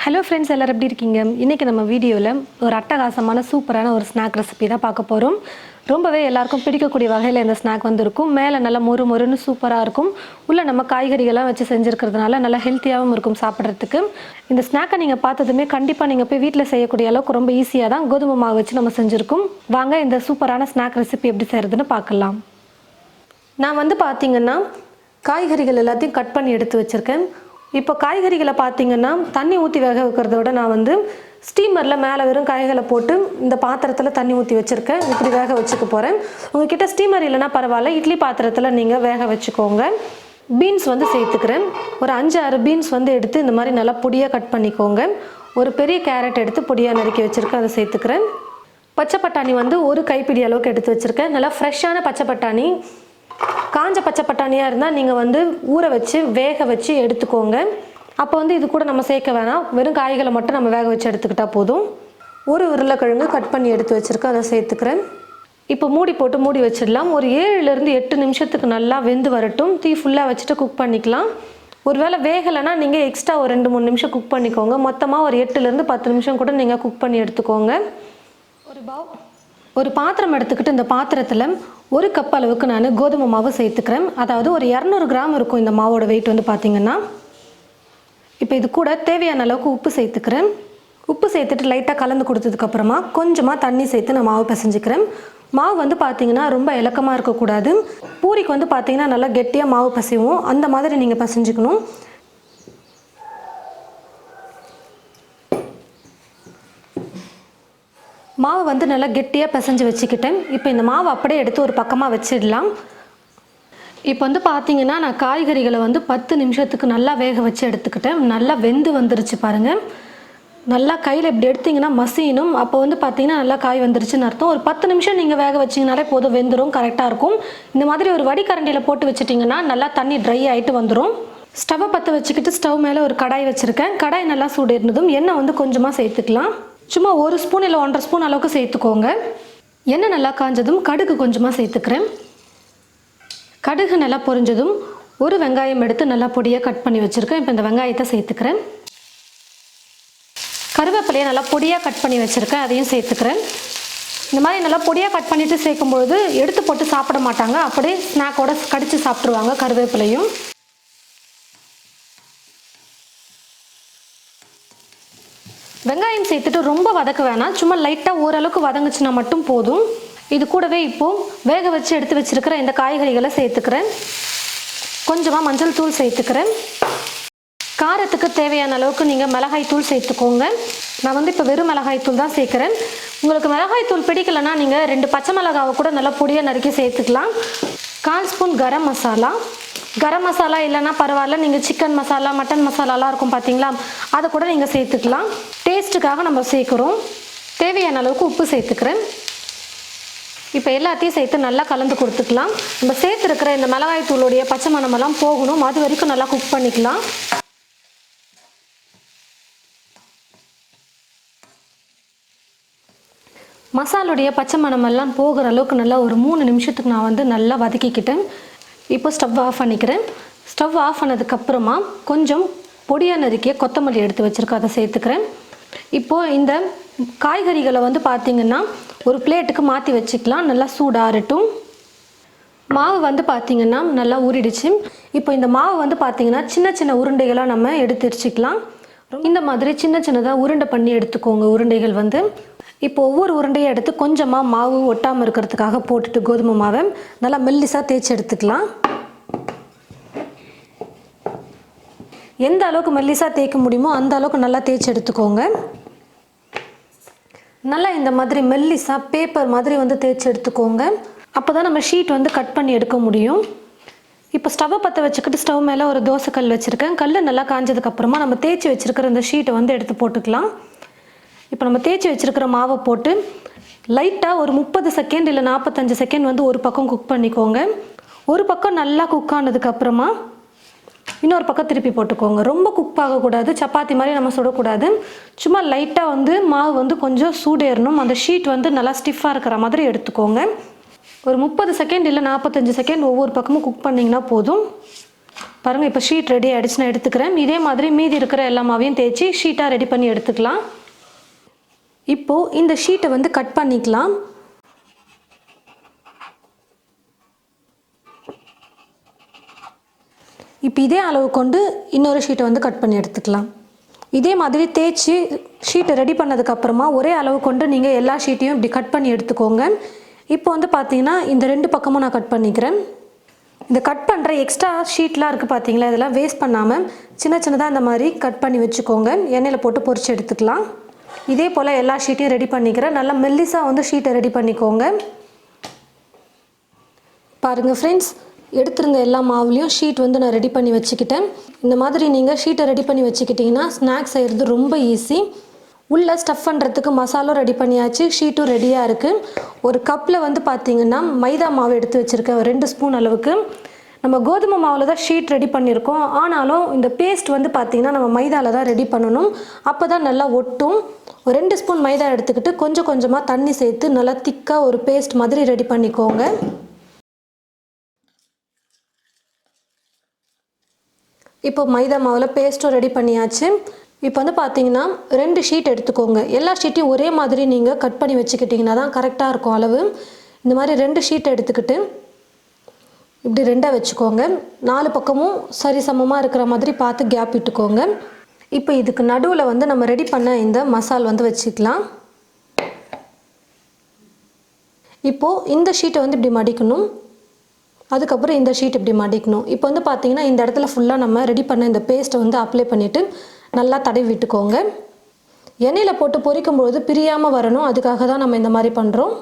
Hello friends, எல்லோரும் எப்படி இருக்கீங்க? இன்றைக்கி நம்ம வீடியோவில் ஒரு அட்டகாசமான சூப்பரான ஒரு ஸ்நாக் ரெசிபி தான் பார்க்க போகிறோம். ரொம்பவே எல்லாருக்கும் பிடிக்கக்கூடிய வகையில் இந்த ஸ்நாக் இருக்கும். மேலே நல்லா மொறு மொறுன்னு சூப்பராக இருக்கும். உள்ளே நம்ம காய்கறிகள்லாம் வச்சு செஞ்சுருக்கிறதுனால நல்லா ஹெல்த்தியாகவும் இருக்கும் சாப்பிட்றதுக்கு. இந்த ஸ்நாக்கை நீங்கள் பார்த்ததுமே கண்டிப்பாக நீங்கள் போய் வீட்டில் செய்யக்கூடிய அளவுக்கு ரொம்ப ஈஸியாக தான் கோதுமை மாவு வச்சு நம்ம செஞ்சுருக்கோம். வாங்க இந்த சூப்பரான ஸ்நாக் ரெசிபி எப்படி செய்கிறதுன்னு பார்க்கலாம். நான் பார்த்தீங்கன்னா காய்கறிகள் எல்லாத்தையும் கட் பண்ணி எடுத்து வச்சுருக்கேன். இப்போ காய்கறிகளை பார்த்தீங்கன்னா தண்ணி ஊற்றி வேக வைக்கிறத விட நான் ஸ்டீமரில் மேலே வெறும் காய்களை போட்டு இந்த பாத்திரத்தில் தண்ணி ஊற்றி வச்சுருக்கேன். இப்படி வேக வச்சுக்க போகிறேன். உங்கள்கிட்ட ஸ்டீமர் இல்லைனா பரவாயில்ல, இட்லி பாத்திரத்தில் நீங்கள் வேக வச்சுக்கோங்க. பீன்ஸ் சேர்த்துக்கிறேன். ஒரு 5-6 பீன்ஸ் எடுத்து இந்த மாதிரி நல்லா பொடியாக கட் பண்ணிக்கோங்க. ஒரு பெரிய கேரட் எடுத்து பொடியாக நறுக்கி வச்சுருக்கேன், அதை சேர்த்துக்கிறேன். பச்சை பட்டாணி ஒரு கைப்பிடி அளவுக்கு எடுத்து வச்சுருக்கேன். நல்லா ஃப்ரெஷ்ஷான பச்சை பட்டாணி. காஞ்ச பச்சை பட்டாணியாக இருந்தால் நீங்கள் ஊற வச்சு வேக வச்சு எடுத்துக்கோங்க. அப்போ இது கூட நம்ம சேர்க்க வேணாம், வெறும் காய்களை மட்டும் நம்ம வேக வச்சு எடுத்துக்கிட்டால் போதும். ஒரு உருளைக்கிழங்கு கட் பண்ணி எடுத்து வச்சுருக்கேன், அதை சேர்த்துக்கிறேன். இப்போ மூடி போட்டு மூடி வச்சிடலாம். ஒரு 7லேருந்து 8 நிமிஷத்துக்கு நல்லா வெந்து வரட்டும். தீ ஃபுல்லாக வச்சுட்டு குக் பண்ணிக்கலாம். ஒருவேளை வேகலைன்னா நீங்கள் எக்ஸ்ட்ரா ஒரு 2-3 நிமிஷம் குக் பண்ணிக்கோங்க. மொத்தமாக ஒரு 8லேருந்து 10 நிமிஷம் கூட நீங்கள் குக் பண்ணி எடுத்துக்கோங்க. ஒரு பாத்திரம் எடுத்துக்கிட்டு இந்த பாத்திரத்தில் 1 கப் அளவுக்கு நான் கோதுமை மாவு சேர்த்துக்கிறேன். அதாவது ஒரு 200 கிராம் இருக்கும் இந்த மாவோட வெயிட் பார்த்தீங்கன்னா. இப்போ இது கூட தேவையான அளவுக்கு உப்பு சேர்த்துக்கிறேன். உப்பு சேர்த்துட்டு லைட்டாக கலந்து கொடுத்ததுக்கப்புறமா கொஞ்சமாக தண்ணி சேர்த்து நான் மாவு பிசைஞ்சிக்கிறேன். மாவு பார்த்தீங்கன்னா ரொம்ப இலக்கமாக இருக்கக்கூடாது. பூரிக்கு பார்த்தீங்கன்னா நல்லா கெட்டியாக மாவு பிசைவோம், அந்த மாதிரி நீங்கள் பிசைஞ்சிக்கணும். மாவு நல்லா கெட்டியாக பிசைஞ்சு வச்சுக்கிட்டேன். இப்போ இந்த மாவு அப்படியே எடுத்து ஒரு பக்கமாக வச்சிடலாம். இப்போ பார்த்தீங்கன்னா நான் காய்கறிகளை 10 நிமிஷத்துக்கு நல்லா வேக வச்சு எடுத்துக்கிட்டேன். நல்லா வெந்து வந்துருச்சு பாருங்கள். நல்லா கையில் இப்படி எடுத்திங்கன்னா மசியணும். அப்போ பார்த்தீங்கன்னா நல்லா காய் வந்துருச்சுன்னு அர்த்தம். ஒரு 10 நிமிஷம் நீங்கள் வேக வச்சிங்கனாலே போதும், வெந்துடும், கரெக்டாக இருக்கும். இந்த மாதிரி ஒரு வடிகரண்டியில் போட்டு வச்சுட்டிங்கன்னா நல்லா தண்ணி ட்ரை ஆகிட்டு வந்துடும். ஸ்டவ்வை பற்ற வச்சுக்கிட்டு ஸ்டவ் மேலே ஒரு கடாய் வச்சுருக்கேன். கடாய் நல்லா சூடு இருந்ததும் எண்ணெய் கொஞ்சமாக சேர்த்துக்கலாம். சும்மா 1 ஸ்பூன் இல்லை 1.5 ஸ்பூன் அளவுக்கு சேர்த்துக்கோங்க. எண்ணெய் நல்லா காஞ்சதும் கடுகு கொஞ்சமாக சேர்த்துக்கிறேன். கடுகு நல்லா பொரிஞ்சதும் ஒரு வெங்காயம் எடுத்து நல்லா பொடியாக கட் பண்ணி வச்சுருக்கேன். இப்போ இந்த வெங்காயத்தை சேர்த்துக்கிறேன். கருவேப்பிலையை நல்லா பொடியாக கட் பண்ணி வச்சுருக்கேன், அதையும் சேர்த்துக்கிறேன். இந்த மாதிரி நல்லா பொடியாக கட் பண்ணிவிட்டு சேர்க்கும்பொழுது எடுத்து போட்டு சாப்பிட மாட்டாங்க, அப்படியே ஸ்நாக்கோட கடித்து சாப்பிட்ருவாங்க கருவேப்பிலையும். வெங்காயம் சேர்த்துட்டு ரொம்ப வதக்க வேணாம், சும்மா லைட்டாக ஓரளவுக்கு வதங்குச்சுன்னா மட்டும் போதும். இது கூடவே இப்போது வேக வச்சு எடுத்து வச்சுருக்கிற இந்த காய்கறிகளை சேர்த்துக்கிறேன். கொஞ்சமாக மஞ்சள் தூள் சேர்த்துக்கிறேன். காரத்துக்கு தேவையான அளவுக்கு நீங்கள் மிளகாய் தூள் சேர்த்துக்கோங்க. நான் இப்போ வெறும் மிளகாய் தூள் தான் சேர்க்குறேன். உங்களுக்கு மிளகாய் தூள் பிடிக்கலைன்னா நீங்கள் 2 பச்சை மிளகாவை கூட நல்லா பொடியாக நறுக்கி சேர்த்துக்கலாம். 1/4 ஸ்பூன் கரம் மசாலா. கரம் மசாலா இல்லைன்னா பரவாயில்ல, நீங்கள் சிக்கன் மசாலா மட்டன் மசாலாலாம் இருக்கும் பார்த்தீங்களா, அதை கூட நீங்கள் சேர்த்துக்கலாம். டேஸ்ட்டுக்காக நம்ம சேர்க்குறோம். தேவையான அளவுக்கு உப்பு சேர்த்துக்கிறேன். இப்போ எல்லாத்தையும் சேர்த்து நல்லா கலந்து கொடுத்துக்கலாம். நம்ம சேர்த்துருக்கிற இந்த மிளகாய் தூளுடைய பச்சை மணமெல்லாம் போகணும், அது வரைக்கும் நல்லா குக் பண்ணிக்கலாம். மசாலுடைய பச்சை மணமெல்லாம் போகிற அளவுக்கு நல்லா ஒரு 3 நிமிஷத்துக்கு நான் நல்லா வதக்கிக்கிட்டேன். இப்போ ஸ்டவ் ஆஃப் பண்ணிக்கிறேன். ஸ்டவ் ஆஃப் பண்ணதுக்கப்புறமா கொஞ்சம் பொடியாக நறுக்கிய கொத்தமல்லி எடுத்து வச்சுருக்கேன், அதை சேர்த்துக்கிறேன். இப்போது இந்த காய்கறிகளை பார்த்திங்கன்னா ஒரு பிளேட்டுக்கு மாற்றி வச்சுக்கலாம். நல்லா சூடாகட்டும். மாவு பார்த்திங்கன்னா நல்லா ஊறிடுச்சு. இப்போ இந்த மாவு பார்த்திங்கன்னா சின்ன சின்ன உருண்டைகளாக நம்ம எடுத்து வச்சுக்கலாம். இந்த மாதிரி சின்ன சின்னதாக உருண்டை பண்ணி எடுத்துக்கோங்க. உருண்டைகள் இப்போ ஒவ்வொரு உருண்டையை எடுத்து கொஞ்சமாக மாவு ஒட்டாமல் இருக்கிறதுக்காக போட்டுட்டு கோதுமை மாவை நல்லா மெல்லிசாக தேய்ச்சி எடுத்துக்கலாம். எந்த அளவுக்கு மெல்லிசாக தேய்க்க முடியுமோ அந்த அளவுக்கு நல்லா தேய்ச்சி எடுத்துக்கோங்க. நல்லா இந்த மாதிரி மெல்லிசாக பேப்பர் மாதிரி தேய்ச்சி எடுத்துக்கோங்க. அப்போ தான் நம்ம ஷீட் கட் பண்ணி எடுக்க முடியும். இப்போ ஸ்டவ்வை பற்ற வச்சுக்கிட்டு ஸ்டவ் மேலே ஒரு தோசை கல் வச்சுருக்கேன். கல் நல்லா காஞ்சதுக்கப்புறமா நம்ம தேய்ச்சி வச்சுருக்கிற இந்த ஷீட்டை எடுத்து போட்டுக்கலாம். இப்போ நம்ம தேய்ச்சி வச்சுருக்கிற மாவை போட்டு லைட்டாக ஒரு 30 செகண்ட் இல்லை 45 செகண்ட் ஒரு பக்கம் குக் பண்ணிக்கோங்க. ஒரு பக்கம் நல்லா குக் ஆனதுக்கப்புறமா இன்னொரு பக்கம் திருப்பி போட்டுக்கோங்க. ரொம்ப குக் ஆகக்கூடாது, சப்பாத்தி மாதிரி நம்ம சுடக்கூடாது. சும்மா லைட்டாக மாவு கொஞ்சம் சூடேறணும். அந்த ஷீட் நல்லா ஸ்டிஃபாக இருக்கிற மாதிரி எடுத்துக்கோங்க. ஒரு 30 செகண்ட் இல்லை 45 செகண்ட் ஒவ்வொரு பக்கமும் குக் பண்ணிங்கன்னா போதும். பாருங்கள் இப்போ ஷீட் ரெடி ஆகிடுச்சு நான் எடுத்துக்கிறேன். இதே மாதிரி மீதி இருக்கிற எல்லா மாவையும் தேய்ச்சி ஷீட்டாக ரெடி பண்ணி எடுத்துக்கலாம். இப்போது இந்த ஷீட்டை வந்து கட் பண்ணிக்கலாம். இப்போ இதே அளவு கொண்டு இன்னொரு ஷீட்டை வந்து கட் பண்ணி எடுத்துக்கலாம். இதே மாதிரி தேய்ச்சி ஷீட்டை ரெடி பண்ணதுக்கப்புறமா ஒரே அளவு கொண்டு நீங்கள் எல்லா ஷீட்டையும் இப்படி கட் பண்ணி எடுத்துக்கோங்க. இப்போ வந்து பார்த்தீங்கன்னா இந்த 2 பக்கமும் நான் கட் பண்ணிக்கிறேன். இந்த கட் பண்ணுற எக்ஸ்ட்ரா ஷீட்லாம் இருக்குது பார்த்தீங்களா, இதெல்லாம் வேஸ்ட் பண்ணாமல் சின்னதாக இந்த மாதிரி கட் பண்ணி வச்சுக்கோங்க. எண்ணெயில் போட்டு பொரிச்சு எடுத்துக்கலாம். இதே போல் எல்லா ஷீட்டையும் ரெடி பண்ணிக்கிறேன். நல்லா மெல்லிஸாக வந்து ஷீட்டை ரெடி பண்ணிக்கோங்க. பாருங்கள் ஃப்ரெண்ட்ஸ், எடுத்துருங்க எல்லா மாவுலேயும் ஷீட் வந்து நான் ரெடி பண்ணி வச்சுக்கிட்டேன். இந்த மாதிரி நீங்கள் ஷீட்டை ரெடி பண்ணி வச்சுக்கிட்டிங்கன்னா ஸ்நாக்ஸ் செய்கிறது ரொம்ப ஈஸி. உள்ளே ஸ்டஃப் பண்ணுறதுக்கு மசாலும் ரெடி பண்ணியாச்சு, ஷீட்டும் ரெடியாக இருக்குது. ஒரு கப்பில் வந்து பார்த்திங்கன்னா மைதா மாவு எடுத்து வச்சுருக்கேன், 2 ஸ்பூன் அளவுக்கு. நம்ம கோதுமை மாவில் தான் ஷீட் ரெடி பண்ணியிருக்கோம். ஆனாலும் இந்த பேஸ்ட் வந்து பார்த்திங்கன்னா நம்ம மைதாவில் தான் ரெடி பண்ணணும். அப்போ தான் நல்லா ஒட்டும். ஒரு 2 ஸ்பூன் மைதா எடுத்துக்கிட்டு கொஞ்சமாக தண்ணி சேர்த்து நல்லா திக்காக ஒரு பேஸ்ட் மாதிரி ரெடி பண்ணிக்கோங்க. இப்போ மைதா மாவில் பேஸ்ட்டும் ரெடி பண்ணியாச்சு. இப்போ வந்து பார்த்தீங்கன்னா 2 ஷீட் எடுத்துக்கோங்க. எல்லா ஷீட்டையும் ஒரே மாதிரி நீங்கள் கட் பண்ணி வச்சுக்கிட்டிங்கன்னா தான் கரெக்டாக இருக்கும் அளவு. இந்த மாதிரி 2 ஷீட் எடுத்துக்கிட்டு இப்படி 2ஆக வச்சுக்கோங்க. 4 பக்கமும் சரி சமமாக இருக்கிற மாதிரி பார்த்து கேப் விட்டுக்கோங்க. இப்போ இதுக்கு நடுவில் வந்து நம்ம ரெடி பண்ண இந்த மசால் வந்து வச்சுக்கலாம். இப்போது இந்த ஷீட்டை வந்து இப்படி மடிக்கணும். அதுக்கப்புறம் இந்த ஷீட் இப்படி மடிக்கணும். இப்போ வந்து பார்த்தீங்கன்னா இந்த இடத்துல ஃபுல்லாக நம்ம ரெடி பண்ண இந்த பேஸ்ட்டை வந்து அப்ளை பண்ணிவிட்டு நல்லா தடவி விட்டுக்கோங்க. எண்ணெயில் போட்டு பொரிக்கும்பொழுது பிரியாமல் வரணும், அதுக்காக தான் நம்ம இந்த மாதிரி பண்ணுறோம்.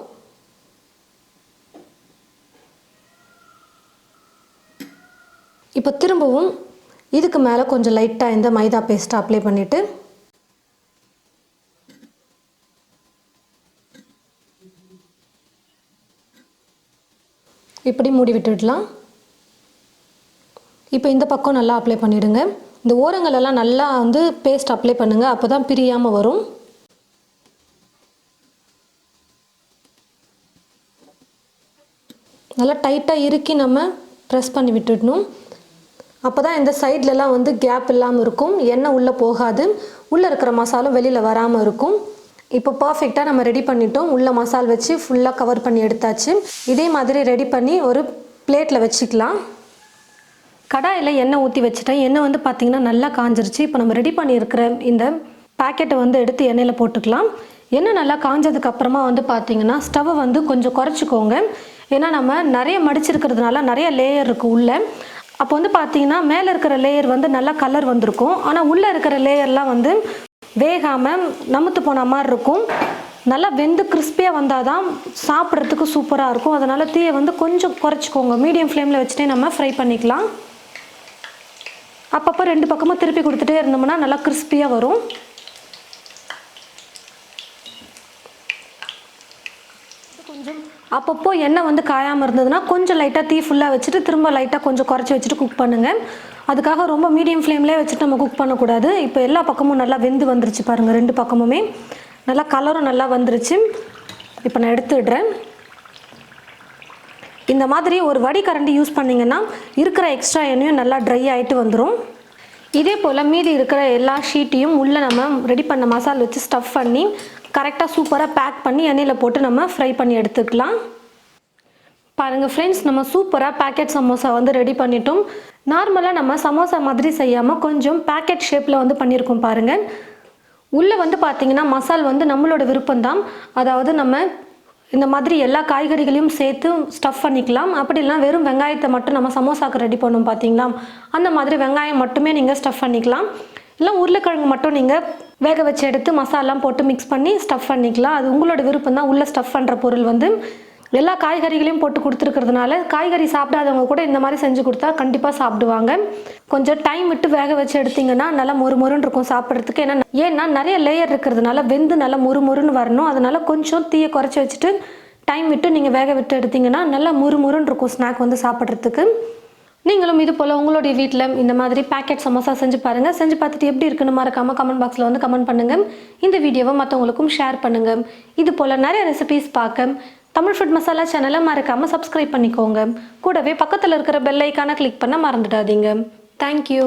இப்போ திரும்பவும் இதுக்கு மேலே கொஞ்சம் லைட்டாக இந்த மைதா பேஸ்ட்டை அப்ளை பண்ணிவிட்டு இப்படி மூடி விட்டுடலாம். இப்போ இந்த பக்கம் நல்லா அப்ளை பண்ணிவிடுங்க. இந்த ஓரங்களெல்லாம் நல்லா வந்து பேஸ்ட் அப்ளை பண்ணுங்கள், அப்போ தான் பிரியாமல் வரும். நல்லா டைட்டாக இறுக்கி நம்ம ப்ரெஸ் பண்ணி விட்டுடணும். அப்போ தான் இந்த சைட்லலாம் வந்து கேப் இல்லாமல் இருக்கும், எண்ணெய் உள்ளே போகாது, உள்ளே இருக்கிற மசாலும் வெளியில் வராமல் இருக்கும். இப்போ பர்ஃபெக்டாக நம்ம ரெடி பண்ணிட்டோம். உள்ள மசால் வச்சு ஃபுல்லாக கவர் பண்ணி எடுத்தாச்சு. இதே மாதிரி ரெடி பண்ணி ஒரு பிளேட்டில் வச்சுக்கலாம். கடாயில் எண்ணெய் ஊற்றி வச்சுட்டேன். எண்ணெய் வந்து பார்த்திங்கன்னா நல்லா காஞ்சிருச்சு. இப்போ நம்ம ரெடி பண்ணியிருக்கிற இந்த பேக்கெட்டை வந்து எடுத்து எண்ணெயில் போட்டுக்கலாம். எண்ணெய் நல்லா காஞ்சதுக்கப்புறமா வந்து பார்த்திங்கன்னா ஸ்டவ்வை வந்து கொஞ்சம் குறைச்சிக்கோங்க. ஏன்னா நம்ம நிறைய மடிச்சிருக்கிறதுனால நிறைய லேயர் இருக்குது உள்ளே. அப்போ வந்து பார்த்திங்கன்னா மேலே இருக்கிற லேயர் வந்து நல்லா கலர் வந்திருக்கும், ஆனால் உள்ளே இருக்கிற லேயர்லாம் வந்து வேகாமல் நமுத்து போன மாதிரி இருக்கும். நல்லா வெந்து கிறிஸ்பியாக வந்தால் தான் சாப்பிட்றதுக்கு சூப்பராக இருக்கும். அதனால் தீயை வந்து கொஞ்சம் குறைச்சிக்கோங்க. மீடியம் ஃப்ளேமில் வச்சுட்டே நம்ம ஃப்ரை பண்ணிக்கலாம். அப்பப்போ 2 பக்கமும் திருப்பி கொடுத்துட்டே இருந்தோம்னா நல்லா கிறிஸ்பியாக வரும். கொஞ்சம் அப்பப்போ எண்ணெய் வந்து காயாமல் இருந்ததுன்னா கொஞ்சம் லைட்டாக தீ ஃபுல்லாக வச்சுட்டு திரும்ப லைட்டாக கொஞ்சம் குறைச்சி வச்சுட்டு குக் பண்ணுங்கள். அதுக்காக ரொம்ப மீடியம் ஃப்ளேம்லேயே வச்சுட்டு நம்ம குக் பண்ணக்கூடாது. இப்போ எல்லா பக்கமும் நல்லா வெந்து வந்துருச்சு பாருங்கள். 2 பக்கமுமே நல்லா கலரும் நல்லா வந்துருச்சு. இப்போ நான் எடுத்துடுறேன். இந்த மாதிரி ஒரு வடிகரண்டி யூஸ் பண்ணிங்கன்னா இருக்கிற எக்ஸ்ட்ரா எண்ணெயும் நல்லா ட்ரை ஆகிட்டு வந்துடும். இதே போல் மீதி இருக்கிற எல்லா ஷீட்டையும் உள்ளே நம்ம ரெடி பண்ண மசாலா வச்சு ஸ்டஃப் பண்ணி கரெக்டாக சூப்பராக பேக் பண்ணி எண்ணெயில் போட்டு நம்ம ஃப்ரை பண்ணி எடுத்துக்கலாம். பாருங்கள் ஃப்ரெண்ட்ஸ், நம்ம சூப்பராக பேக்கெட் சமோசா வந்து ரெடி பண்ணிட்டோம். நார்மலாக நம்ம சமோசா மாதிரி செய்யாமல் கொஞ்சம் பேக்கெட் ஷேப்பில் வந்து பண்ணியிருக்கோம் பாருங்கள். உள்ளே வந்து பார்த்திங்கன்னா மசால் வந்து நம்மளோட விருப்பம்தான். அதாவது நம்ம இந்த மாதிரி எல்லா காய்கறிகளையும் சேர்த்து ஸ்டஃப் பண்ணிக்கலாம். அப்படி இல்லைனா வெறும் வெங்காயத்தை மட்டும் நம்ம சமோசாவுக்கு ரெடி பண்ணோம் பார்த்தீங்களா, அந்த மாதிரி வெங்காயம் மட்டுமே நீங்கள் ஸ்டஃப் பண்ணிக்கலாம். இல்லை உருளைக்கிழங்கு மட்டும் நீங்கள் வேக வச்சு எடுத்து மசாலாம் போட்டு மிக்ஸ் பண்ணி ஸ்டஃப் பண்ணிக்கலாம். அது உங்களோட விருப்பம் தான். உள்ளே ஸ்டஃப் பண்ணுற பொருள் வந்து எல்லா காய்கறிகளையும் போட்டு கொடுத்துருக்கிறதுனால காய்கறி சாப்பிடாதவங்க கூட இந்த மாதிரி செஞ்சு கொடுத்தா கண்டிப்பாக சாப்பிடுவாங்க. கொஞ்சம் டைம் விட்டு வேக வச்சு எடுத்திங்கன்னா நல்லா மொறுன்னு இருக்கும் சாப்பிட்றதுக்கு. ஏன்னா நிறைய லேயர் இருக்கிறதுனால வெந்து நல்லா மொறுன்னு வரணும். அதனால் கொஞ்சம் தீயை குறைச்சி வச்சுட்டு டைம் விட்டு நீங்கள் வேக விட்டு எடுத்திங்கன்னா நல்லா மொறுன்னு இருக்கும் ஸ்நாக் வந்து சாப்பிட்றதுக்கு. நீங்களும் இது போல் உங்களுடைய வீட்டில் இந்த மாதிரி பேக்கெட் சமோசா செஞ்சு பாருங்கள். செஞ்சு பார்த்துட்டு எப்படி இருக்குன்னு மறக்காமல் கமெண்ட் பாக்ஸில் வந்து கமெண்ட் பண்ணுங்கள். இந்த வீடியோவை மற்றவங்களுக்கும் ஷேர் பண்ணுங்கள். இது போல் நிறைய ரெசிபீஸ் பார்க்க தமிழ் ஃபுட் மசாலா சேனலை மறக்காமல் சப்ஸ்கிரைப் பண்ணிக்கோங்க. கூடவே பக்கத்தில் இருக்கிற பெல் ஐக்கானை கிளிக் பண்ண மறந்துடாதீங்க. தேங்க்யூ.